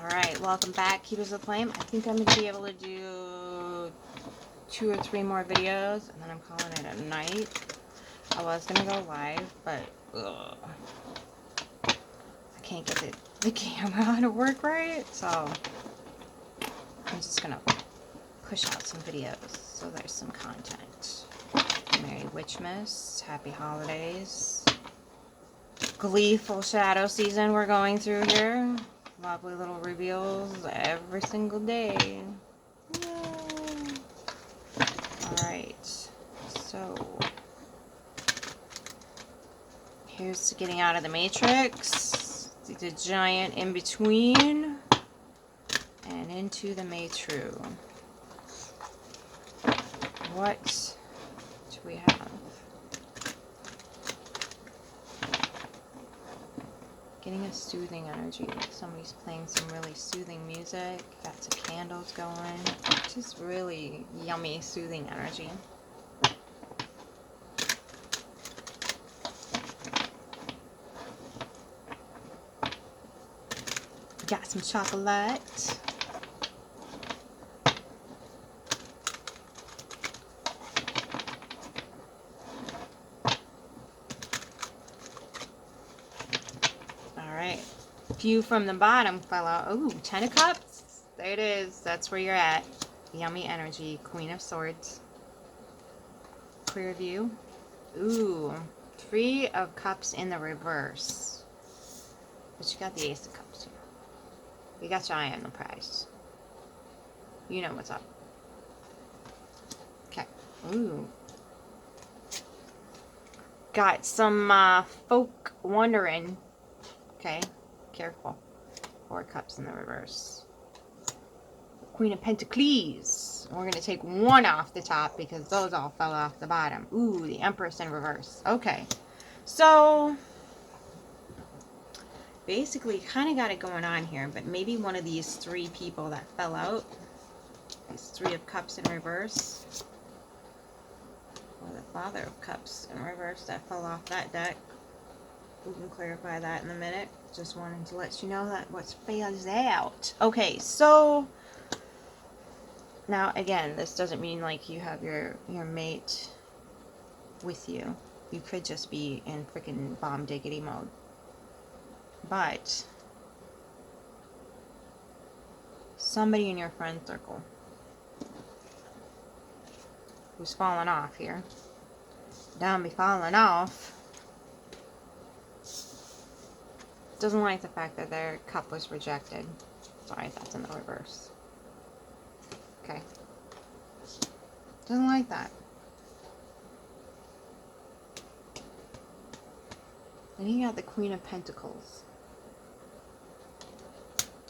Alright, welcome back, Keepers of the Flame. I think I'm going to be able to do 2 or 3 more videos, and then I'm calling it a night. I was going to go live, but I can't get the camera to work right, so I'm just going to push out some videos so there's some content. Merry Witchmas, happy holidays. Gleeful shadow season we're going through here. Lovely little reveals every single day. Alright, so here's getting out of the matrix, the giant in between, and into the matru. What do we have? Getting a soothing energy. Somebody's playing some really soothing music. Got some candles going. Just really yummy, soothing energy. Got some chocolate. Few from the bottom fell out. Ooh, 10 of Cups. There it is. That's where you're at. Yummy energy. Queen of Swords. Clear view. Ooh, 3 of Cups in the reverse. But you got the Ace of Cups here. You got your eye on the prize. You know what's up. Okay. Ooh. Got some folk wondering. Okay. Careful. 4 Cups in the reverse. Queen of Pentacles. We're going to take 1 off the top because those all fell off the bottom. Ooh, the Empress in reverse. Okay. So, basically, kind of got it going on here, but maybe one of these 3 people that fell out, these 3 of Cups in reverse, or the Father of Cups in reverse that fell off that deck. We can clarify that in a minute. Just wanted to let you know that what fails out. Okay, so now again, this doesn't mean like you have your mate with you. You could just be in freaking bomb diggity mode. But somebody in your friend circle who's falling off here. Don't be falling off. Doesn't like the fact that their cup was rejected. Sorry, that's in the reverse. Okay. Doesn't like that. Then you got the Queen of Pentacles.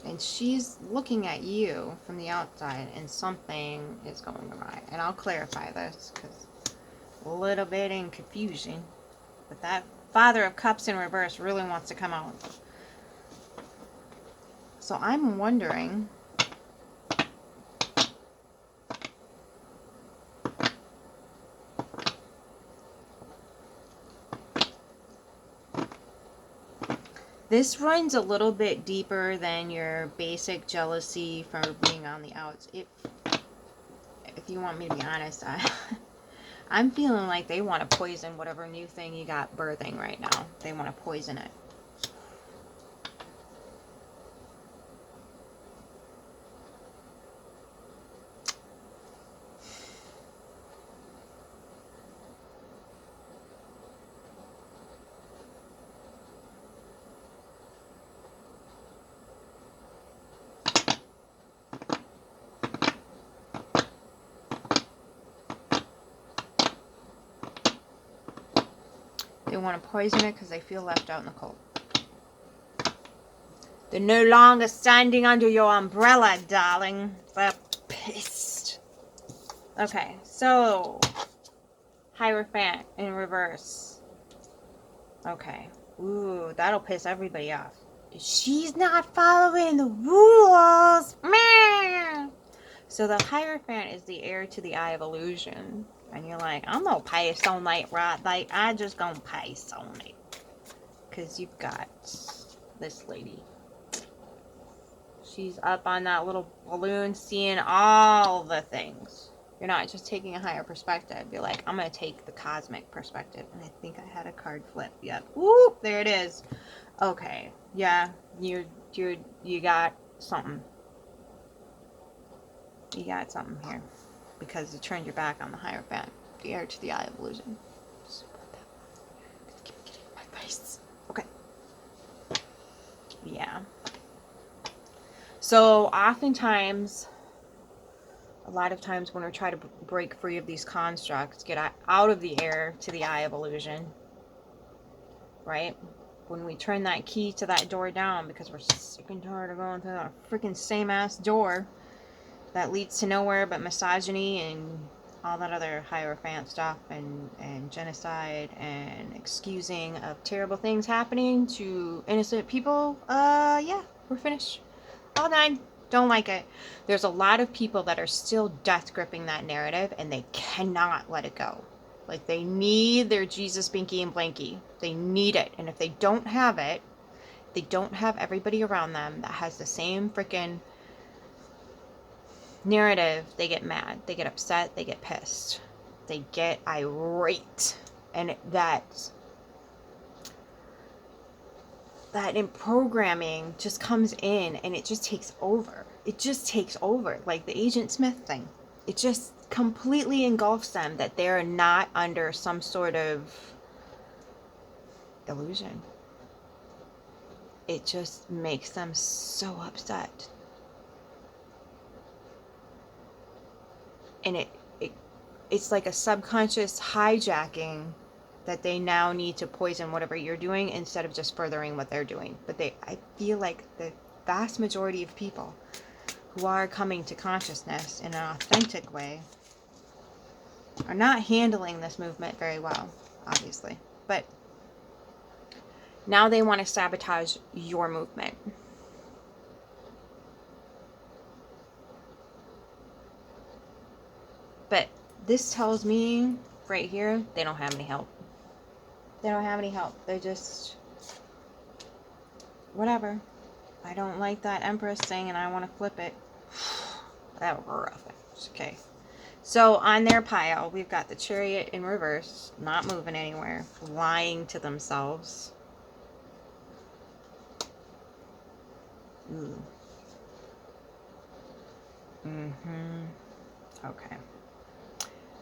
And she's looking at you from the outside and something is going awry. And I'll clarify this because a little bit in confusion. But that Father of Cups in reverse really wants to come out. So I'm wondering, this runs a little bit deeper than your basic jealousy for being on the outs. If you want me to be honest, I'm feeling like they want to poison whatever new thing you got birthing right now. They want to poison it. They want to poison it because they feel left out in the cold. They're no longer standing under your umbrella, darling. They're pissed. Okay, so Hierophant in reverse. Okay. Ooh, that'll piss everybody off. She's not following the rules. Man. So the Hierophant is the heir to the Eye of Illusion. And you're like, I'm gonna pass on that, right? Like, I just gonna pass on it. Because you've got this lady. She's up on that little balloon seeing all the things. You're not just taking a higher perspective. You're like, I'm going to take the cosmic perspective. And I think I had a card flip. Yep. Whoop, there it is. Okay. Yeah, you got something. You got something here. Because you turned your back on the Hierophant. The heir to the Eye of Illusion. Keep getting my face. Okay. Yeah. So oftentimes, a lot of times when we try to break free of these constructs, get out of the heir to the Eye of Illusion, right? When we turn that key to that door down because we're sick and tired of going through that freaking same ass door that leads to nowhere but misogyny and all that other Hierophant stuff and genocide and excusing of terrible things happening to innocent people, yeah, we're finished. All done. Don't like it. There's a lot of people that are still death gripping that narrative and they cannot let it go. Like they need their Jesus Binky and Blanky. They need it. And if they don't have it, they don't have everybody around them that has the same freaking narrative, they get mad, they get upset, they get pissed, they get irate, and that in programming just comes in and it just takes over. It just takes over, like the Agent Smith thing. It just completely engulfs them that they're not under some sort of illusion. It just makes them so upset. And it's like a subconscious hijacking that they now need to poison whatever you're doing instead of just furthering what they're doing. But I feel like the vast majority of people who are coming to consciousness in an authentic way are not handling this movement very well, obviously. But now they want to sabotage your movement. But this tells me right here, they don't have any help. They don't have any help. They're just, whatever. I don't like that Empress thing and I want to flip it. That rough. Okay. So on their pile, we've got the Chariot in reverse, not moving anywhere, lying to themselves. Ooh. Okay.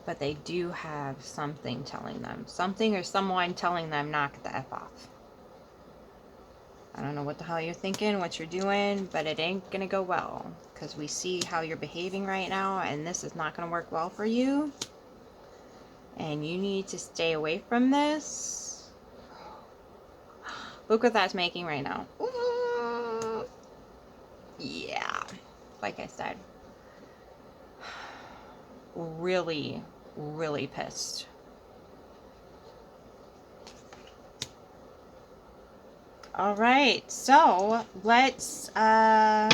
But they do have something telling them. Something or someone telling them, knock the F off. I don't know what the hell you're thinking, what you're doing, but it ain't going to go well. Because we see how you're behaving right now, and this is not going to work well for you. And you need to stay away from this. Look what that's making right now. Ooh. Yeah. Like I said. Really, really pissed. All right, so let's, so I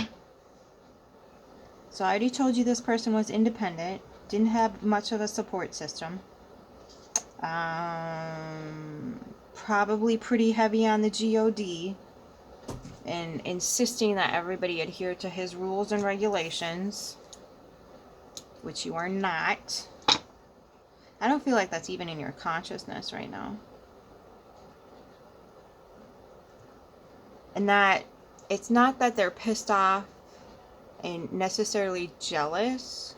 already told you this person was independent, didn't have much of a support system, probably pretty heavy on the GOD, and insisting that everybody adhere to his rules and regulations, which you are not. I don't feel like that's even in your consciousness right now. And that it's not that they're pissed off and necessarily jealous,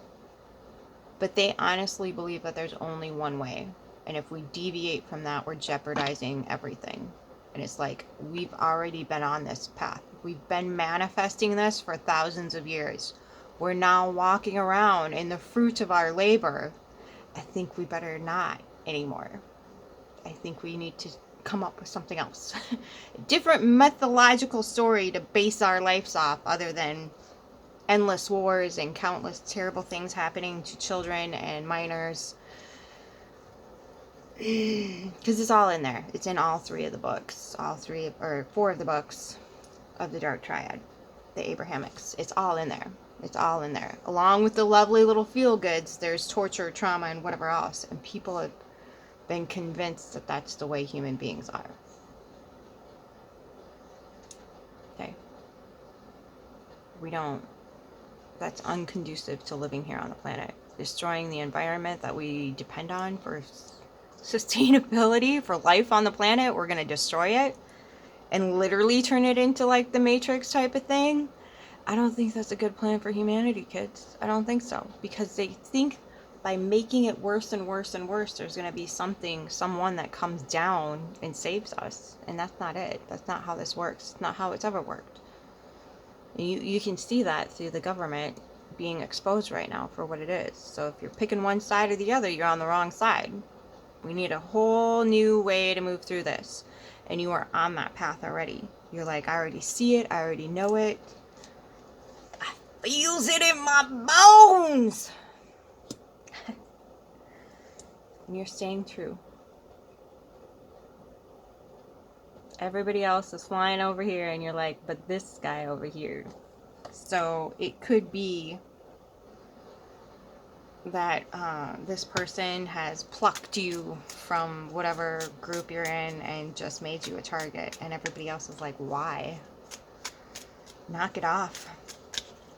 but they honestly believe that there's only one way. And if we deviate from that, we're jeopardizing everything. And it's like, we've already been on this path. We've been manifesting this for thousands of years. We're now walking around in the fruit of our labor. I think we better not anymore. I think we need to come up with something else. A different methodological story to base our lives off other than endless wars and countless terrible things happening to children and minors. Because it's all in there. It's in all three of the books. Four of the books of the Dark Triad. The Abrahamics. It's all in there. It's all in there. Along with the lovely little feel-goods, there's torture, trauma, and whatever else. And people have been convinced that that's the way human beings are. Okay. That's unconducive to living here on the planet. Destroying the environment that we depend on for sustainability, for life on the planet, we're going to destroy it and literally turn it into like the Matrix type of thing. I don't think that's a good plan for humanity, kids. I don't think so. Because they think by making it worse and worse and worse, there's going to be someone that comes down and saves us. And that's not it. That's not how this works. It's not how it's ever worked. You can see that through the government being exposed right now for what it is. So if you're picking one side or the other, you're on the wrong side. We need a whole new way to move through this. And you are on that path already. You're like, I already see it. I already know it. I feels it in my bones. And you're staying true. Everybody else is flying over here and you're like, but this guy over here. So it could be that this person has plucked you from whatever group you're in and just made you a target. And everybody else is like, why? Knock it off.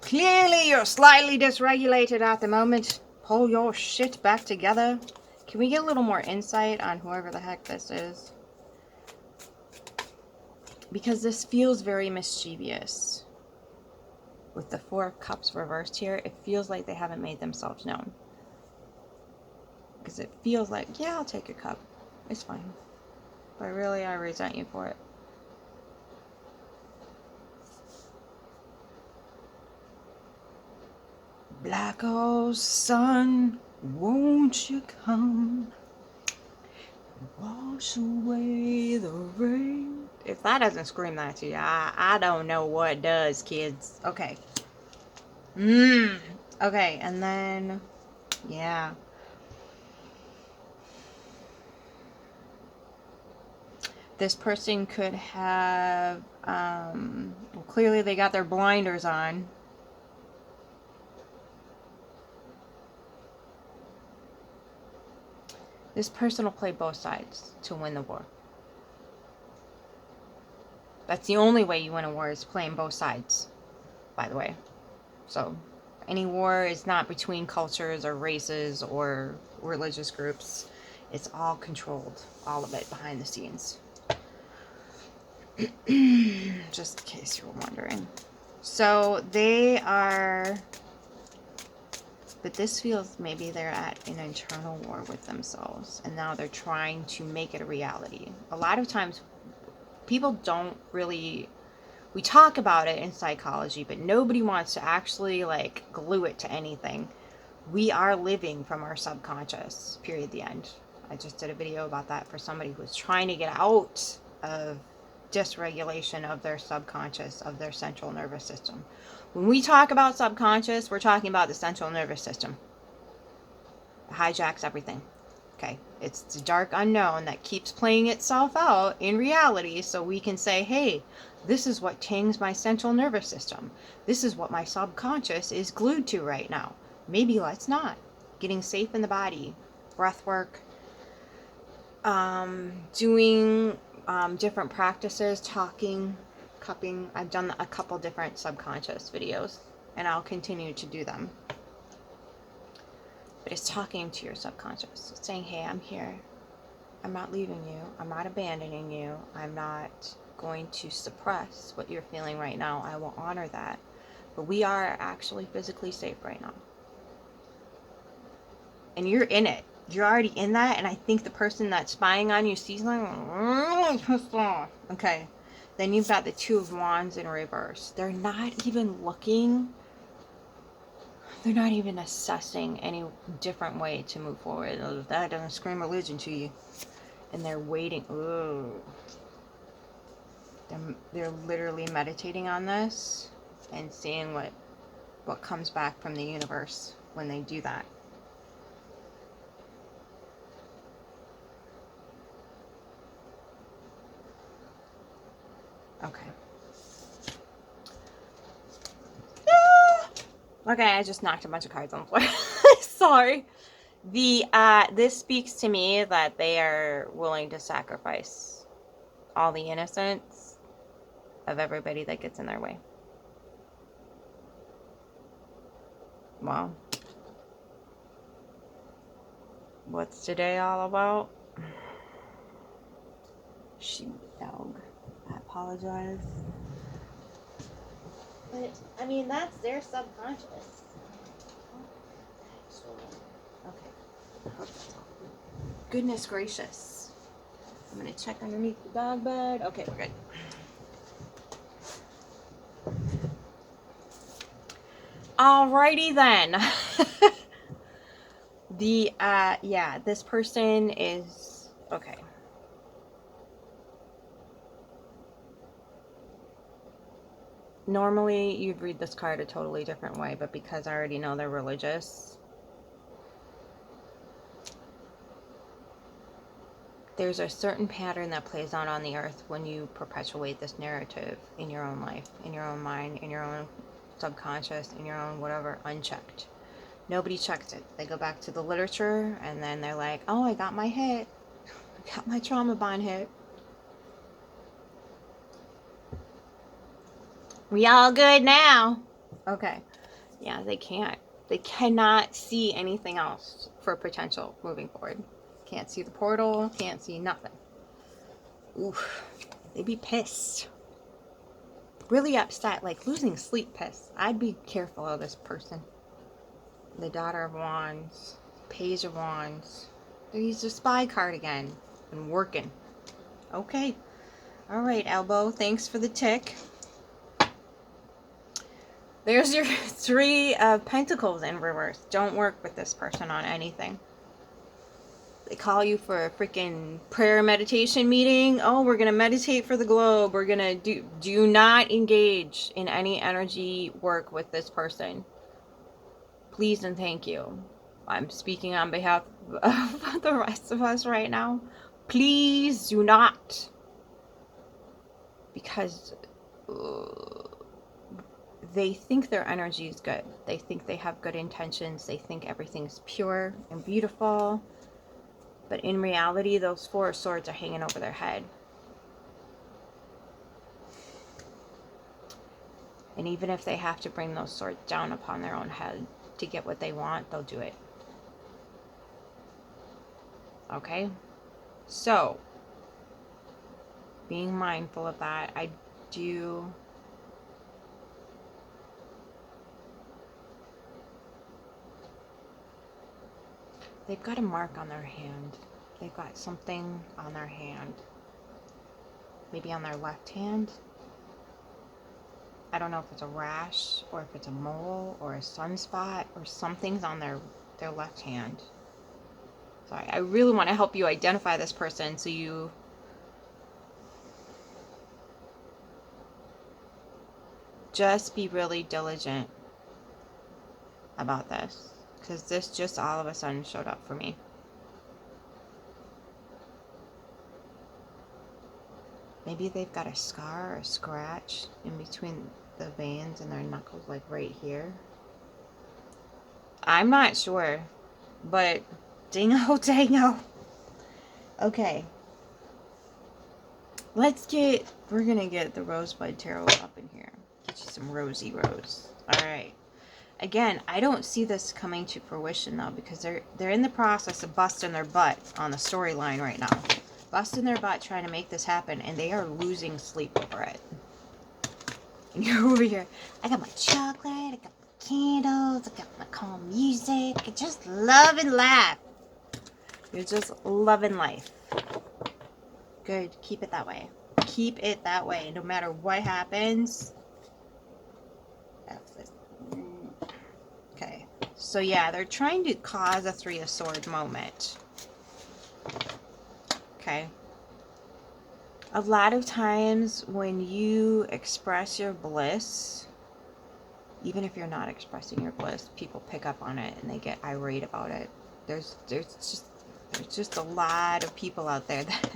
Clearly you're slightly dysregulated at the moment. Pull your shit back together. Can we get a little more insight on whoever the heck this is? Because this feels very mischievous. With the Four of Cups reversed here, it feels like they haven't made themselves known. Because it feels like, yeah, I'll take your cup. It's fine. But really, I resent you for it. Black old sun, won't you come? Wash away the rain. If that doesn't scream that to you, I don't know what does, kids. Okay. Okay, and then, yeah. This person could have, well, clearly they got their blinders on. This person will play both sides to win the war. That's the only way you win a war, is playing both sides, by the way. So, any war is not between cultures or races or religious groups. It's all controlled, all of it behind the scenes. Just in case you were wondering. So, they are... But this feels maybe they're at an internal war with themselves. And now they're trying to make it a reality. A lot of times, people don't really... We talk about it in psychology, but nobody wants to actually, like, glue it to anything. We are living from our subconscious, period, the end. I just did a video about that for somebody who's trying to get out of dysregulation of their subconscious, of their central nervous system. When we talk about subconscious, we're talking about the central nervous system. It hijacks everything. Okay, it's the dark unknown that keeps playing itself out in reality, so we can say, hey, this is what tings my central nervous system. This is what my subconscious is glued to right now. Maybe let's not. Getting safe in the body, breath work, doing different practices, talking, cupping. I've done a couple different subconscious videos, and I'll continue to do them. But it's talking to your subconscious. It's saying, hey, I'm here. I'm not leaving you. I'm not abandoning you. I'm not going to suppress what you're feeling right now. I will honor that. But we are actually physically safe right now. And you're in it. You're already in that. And I think the person that's spying on you sees like, really pissed off. Okay. Then you've got the Two of Wands in reverse. They're not even looking. They're not even assessing any different way to move forward. That doesn't scream religion to you. And they're waiting. Ooh. They're literally meditating on this and seeing what comes back from the universe when they do that. Okay. Okay, I just knocked a bunch of cards on the floor. Sorry. This speaks to me that they are willing to sacrifice all the innocence of everybody that gets in their way. Well, what's today all about? Sheepdog. I apologize. But, I mean, that's their subconscious. Okay. Goodness gracious. I'm going to check underneath the dog bed. Okay, we're good. Alrighty then. Yeah, this person is, okay. Normally, you'd read this card a totally different way, but because I already know they're religious, there's a certain pattern that plays out on the earth when you perpetuate this narrative in your own life, in your own mind, in your own subconscious, in your own whatever, unchecked. Nobody checks it. They go back to the literature, and then they're like, oh, I got my hit. I got my trauma bond hit. We all good now. Okay. Yeah, they can't. They cannot see anything else for potential moving forward. Can't see the portal. Can't see nothing. Oof. They'd be pissed. Really upset. Like losing sleep pissed. I'd be careful of this person. The Daughter of Wands. Page of Wands. They used a spy card again. And working. Okay. Alright, Elbow. Thanks for the tick. There's your 3 of Pentacles in reverse. Don't work with this person on anything. They call you for a freaking prayer meditation meeting. Oh, we're going to meditate for the globe. We're going to do not engage in any energy work with this person. Please and thank you. I'm speaking on behalf of the rest of us right now. Please do not. Because they think their energy is good. They think they have good intentions. They think everything's pure and beautiful. But in reality, those 4 of Swords are hanging over their head. And even if they have to bring those swords down upon their own head to get what they want, they'll do it. Okay? So, being mindful of that, I do... They've got a mark on their hand. They've got something on their hand. Maybe on their left hand. I don't know if it's a rash or if it's a mole or a sunspot or something's on their left hand. So I really want to help you identify this person so you just be really diligent about this. Because this just all of a sudden showed up for me. Maybe they've got a scar or a scratch in between the veins in their knuckles, like right here. I'm not sure. But dingo dango. Okay. We're going to get the Rosebud Tarot up in here. Get you some rosy rose. Alright. Again, I don't see this coming to fruition though, because they're in the process of busting their butt on the storyline right now. Busting their butt trying to make this happen, and they are losing sleep over it. And you're over here, I got my chocolate, I got my candles, I got my calm music, I just love and laugh. You're just loving life. Good, keep it that way. Keep it that way, no matter what happens. Okay, so yeah, they're trying to cause a 3 of Swords moment. Okay. A lot of times when you express your bliss, even if you're not expressing your bliss, people pick up on it and they get irate about it. There's just a lot of people out there that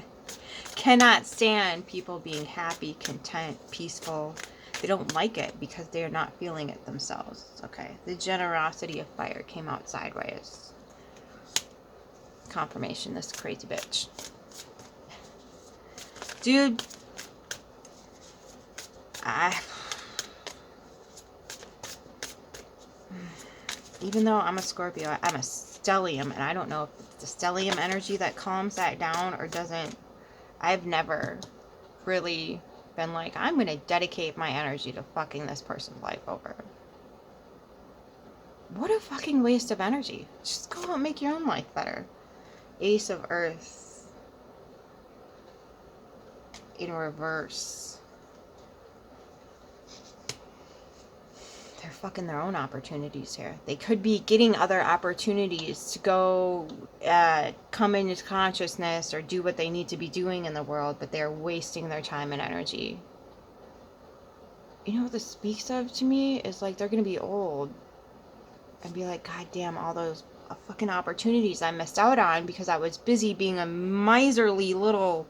cannot stand people being happy, content, peaceful. They don't like it because they're not feeling it themselves. Okay, the generosity of fire came out sideways. Confirmation, this crazy bitch. Dude, even though I'm a Scorpio, I'm a stellium, and I don't know if it's the stellium energy that calms that down or doesn't. I've never really been like, I'm going to dedicate my energy to fucking this person's life over. What a fucking waste of energy. Just go out and make your own life better. Ace of Earth in reverse. They're fucking their own opportunities here. They could be getting other opportunities to go come into consciousness or do what they need to be doing in the world, but they're wasting their time and energy. You know what this speaks of to me is like they're going to be old and be like, God damn, all those fucking opportunities I missed out on because I was busy being a miserly little...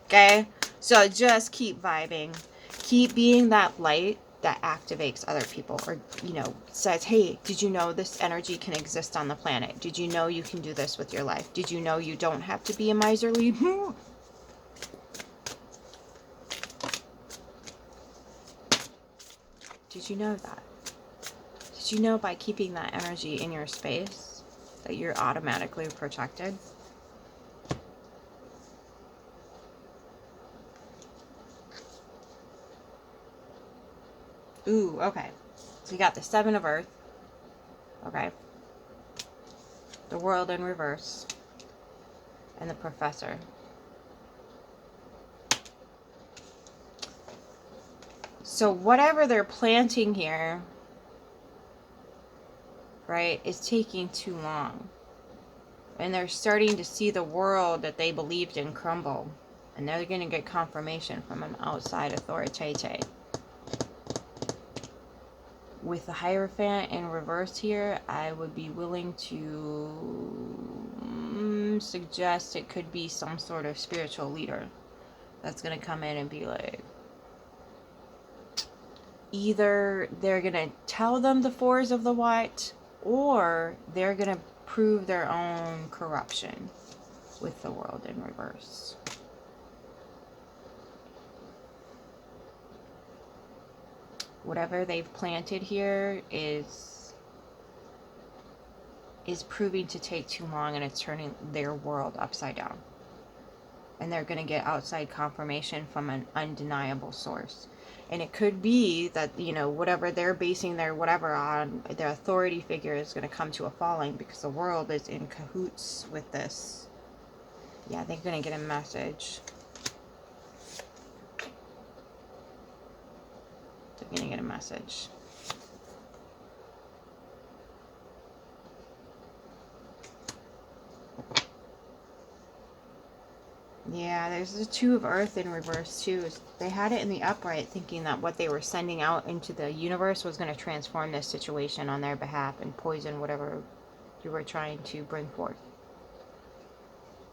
Okay? So just keep vibing. Keep being that light that activates other people, or, you know, says, hey, did you know this energy can exist on the planet? Did you know you can do this with your life? Did you know you don't have to be a miserly... Did you know that? Did you know by keeping that energy in your space that you're automatically protected? Ooh, okay. So you got the Seven of Earth. Okay. The World in reverse. And the Professor. So whatever they're planting here, right, is taking too long. And they're starting to see the world that they believed in crumble. And they're going to get confirmation from an outside authority. With the Hierophant in reverse here, I would be willing to suggest it could be some sort of spiritual leader that's going to come in and be like, either they're going to tell them the fours of the what, or they're going to prove their own corruption with the World in reverse. Whatever they've planted here is proving to take too long, and it's turning their world upside down. And they're going to get outside confirmation from an undeniable source. And it could be that, you know, whatever they're basing their whatever on, their authority figure is going to come to a falling because the world is in cahoots with this. Yeah, they're going to get a message. They're going to get a message. Yeah, there's the Two of Earth in reverse too. They had it in the upright thinking that what they were sending out into the universe was going to transform this situation on their behalf and poison whatever you were trying to bring forth.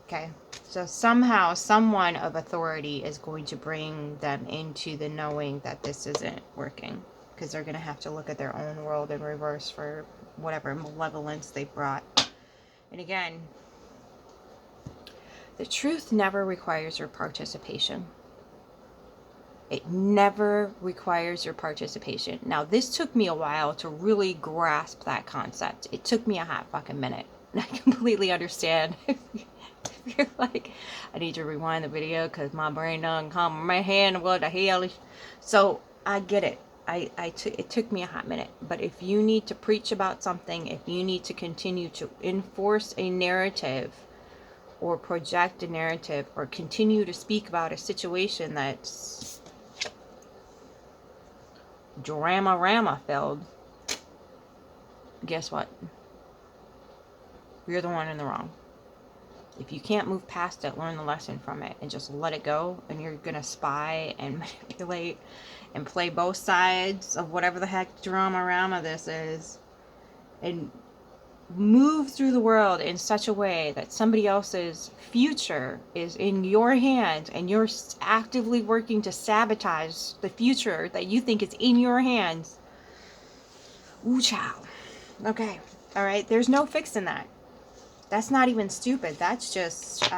Okay, so somehow someone of authority is going to bring them into the knowing that this isn't working, because they're going to have to look at their own world in reverse for whatever malevolence they brought. And again, the truth never requires your participation. It never requires your participation. Now, this took me a while to really grasp that concept. It took me a hot fucking minute. And I completely understand. If you're like, I need to rewind the video because my brain doesn't comprehend what the hell is. So, I get it. It took me a hot minute. But if you need to preach about something, if you need to continue to enforce a narrative, or project a narrative, or continue to speak about a situation that's drama filled, guess what? You're the one in the wrong. If you can't move past it, learn the lesson from it and just let it go, and you're gonna spy and manipulate and play both sides of whatever the heck drama this is, and move through the world in such a way that somebody else's future is in your hands, and you're actively working to sabotage the future that you think is in your hands. Ooh, child. Okay. All right. There's no fixing that. That's not even stupid. That's just,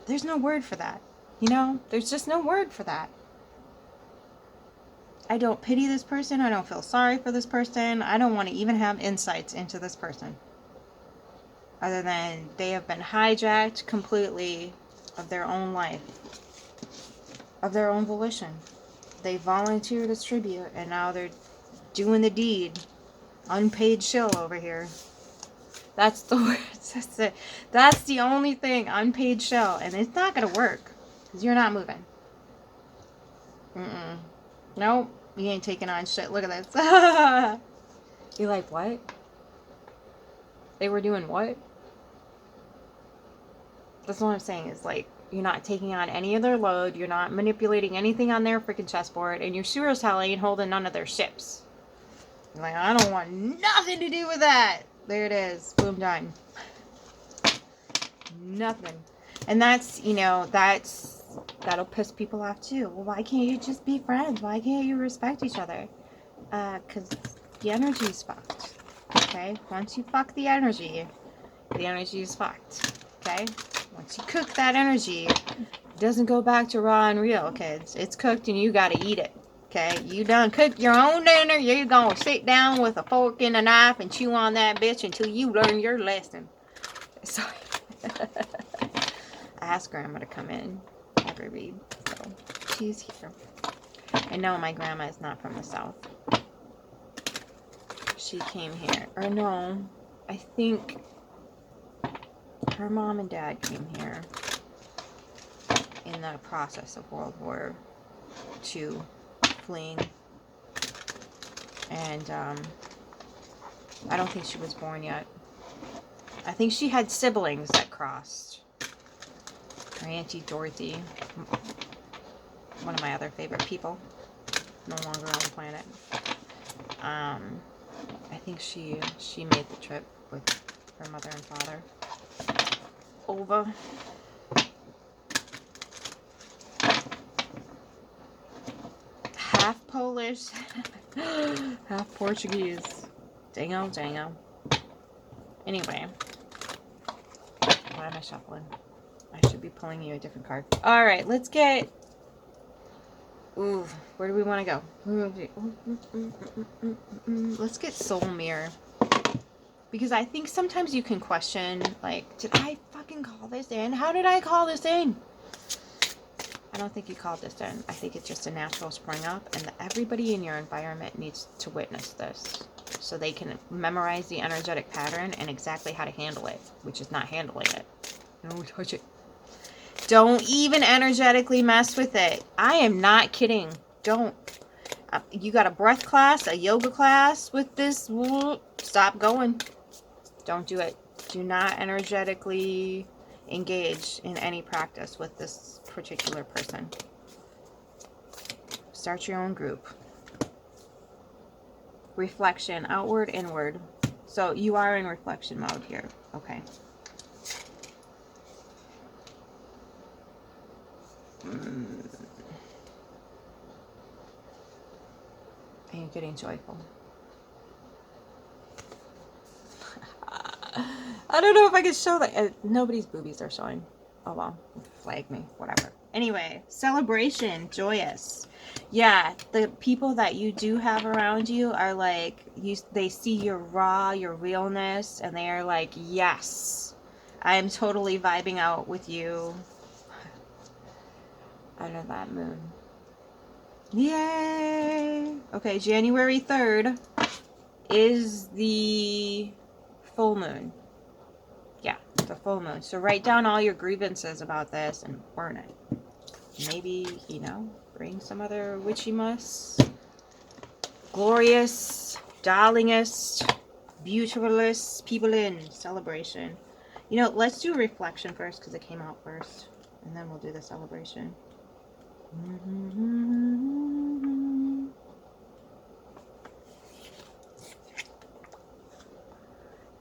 there's no word for that. You know, there's just no word for that. I don't pity this person. I don't feel sorry for this person. I don't want to even have insights into this person. Other than they have been hijacked completely of their own life, of their own volition. They volunteered as tribute, and now they're doing the deed. Unpaid shill over here. That's the word. That's it. That's the only thing. Unpaid shill. And it's not going to work. Because you're not moving. Nope. You ain't taking on shit. Look at this. You're like, what? They were doing what? That's what I'm saying. Is like, you're not taking on any of their load. You're not manipulating anything on their freaking chessboard. And you're sure as hell ain't holding none of their ships. You're like, I don't want nothing to do with that. There it is. Boom, done. Nothing. And that's, that'll piss people off too. Well, why can't you just be friends? Why can't you respect each other? Because the energy's fucked. Okay? Once you fuck the energy is fucked. Okay? Once you cook that energy, it doesn't go back to raw and real, kids. It's cooked and you gotta eat it. Okay? You done cooked your own dinner, you're gonna sit down with a fork and a knife and chew on that bitch until you learn your lesson. So, I asked Grandma to come in every read, so she's here. And no, my grandma is not from the South. She came here, or no, I think her mom and dad came here in the process of World War II, fleeing. And I don't think she was born yet. I think she had siblings that crossed. Her Auntie Dorothy, one of my other favorite people, no longer on the planet. I think she made the trip with her mother and father over. Half Polish, half Portuguese. Dango, dango. Anyway, why am I shuffling? I should be pulling you a different card. All right, let's get... Ooh, where do we want to go? Let's get Soul Mirror. Because I think sometimes you can question, like, did I fucking call this in? How did I call this in? I don't think you called this in. I think it's just a natural spring up, and everybody in your environment needs to witness this so they can memorize the energetic pattern and exactly how to handle it, which is not handling it. Don't touch it. Don't even energetically mess with it. I am not kidding. Don't. You got a breath class, a yoga class with this. Stop going. Don't do it. Do not energetically engage in any practice with this particular person. Start your own group. Reflection, outward, inward. So you are in reflection mode here. Okay. Are you getting joyful? I don't know if I can show that. Nobody's boobies are showing. Oh well, flag me, whatever. Anyway, celebration, joyous. Yeah, the people that you do have around you are like, they see your raw, your realness, and they are like, yes, I am totally vibing out with you under that moon. Yay! Okay, January 3rd is the full moon. Yeah, the full moon. So write down all your grievances about this and burn it. Maybe, bring some other witchy-muss. Glorious, darlingest, beautifulest people in celebration. Let's do reflection first because it came out first. And then we'll do the celebration.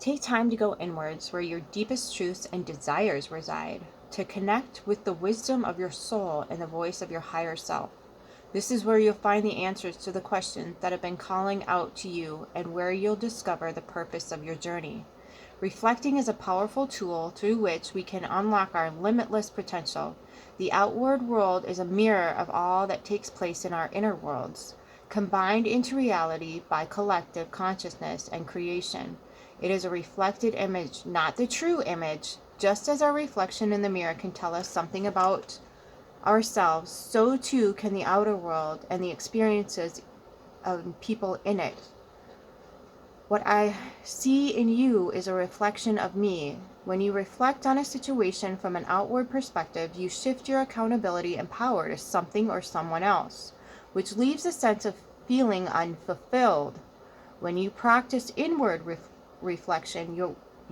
Take time to go inwards where your deepest truths and desires reside, to connect with the wisdom of your soul and the voice of your higher self. This is where you'll find the answers to the questions that have been calling out to you and where you'll discover the purpose of your journey. Reflecting is a powerful tool through which we can unlock our limitless potential. The outward world is a mirror of all that takes place in our inner worlds. combined into reality by collective consciousness and creation. It is a reflected image, not the true image. Just as our reflection in the mirror can tell us something about ourselves, so too can the outer world and the experiences of people in it. What I see in you is a reflection of me. When you reflect on a situation from an outward perspective, you shift your accountability and power to something or someone else, which leaves a sense of feeling unfulfilled. When you practice inward reflection,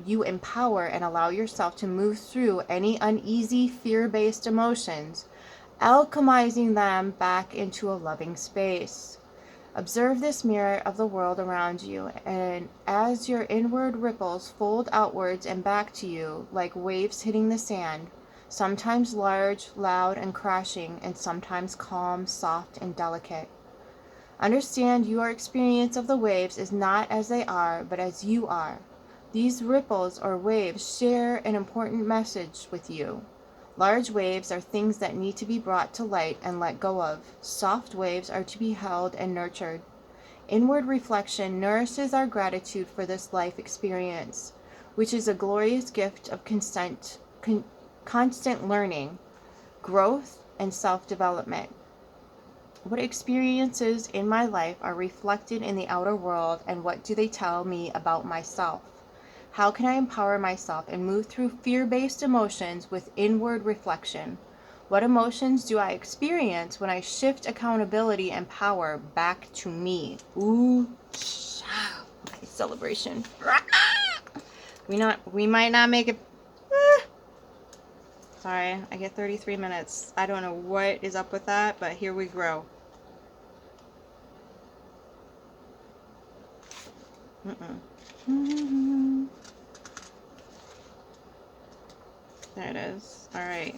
you empower and allow yourself to move through any uneasy, fear-based emotions, alchemizing them back into a loving space. Observe this mirror of the world around you, and as your inward ripples fold outwards and back to you like waves hitting the sand, sometimes large, loud, and crashing, and sometimes calm, soft, and delicate. Understand your experience of the waves is not as they are, but as you are. These ripples or waves share an important message with you. Large waves are things that need to be brought to light and let go of. Soft waves are to be held and nurtured. Inward reflection nourishes our gratitude for this life experience, which is a glorious gift of constant learning, growth, and self-development. What experiences in my life are reflected in the outer world, and what do they tell me about myself? How can I empower myself and move through fear-based emotions with inward reflection? What emotions do I experience when I shift accountability and power back to me? Ooh, okay, celebration. We might not make it. Sorry, I get 33 minutes. I don't know what is up with that, but here we grow. There it is. All right.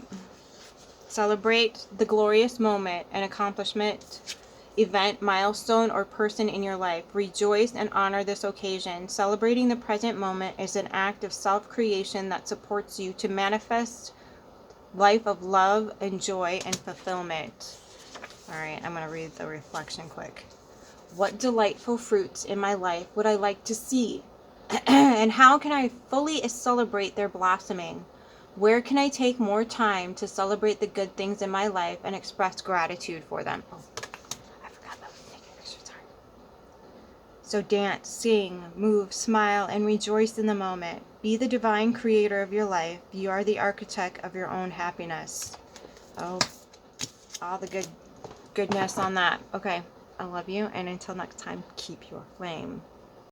Celebrate the glorious moment, an accomplishment, event, milestone, or person in your life. Rejoice and honor this occasion. Celebrating the present moment is an act of self-creation that supports you to manifest life of love and joy and fulfillment. All right, I'm going to read the reflection quick. What delightful fruits in my life would I like to see? And how can I fully celebrate their blossoming? Where can I take more time to celebrate the good things in my life and express gratitude for them? Oh, I forgot about taking pictures. Sorry. So dance, sing, move, smile, and rejoice in the moment. Be the divine creator of your life. You are the architect of your own happiness. Oh, all the goodness on that. Okay, I love you, and until next time, keep your flame.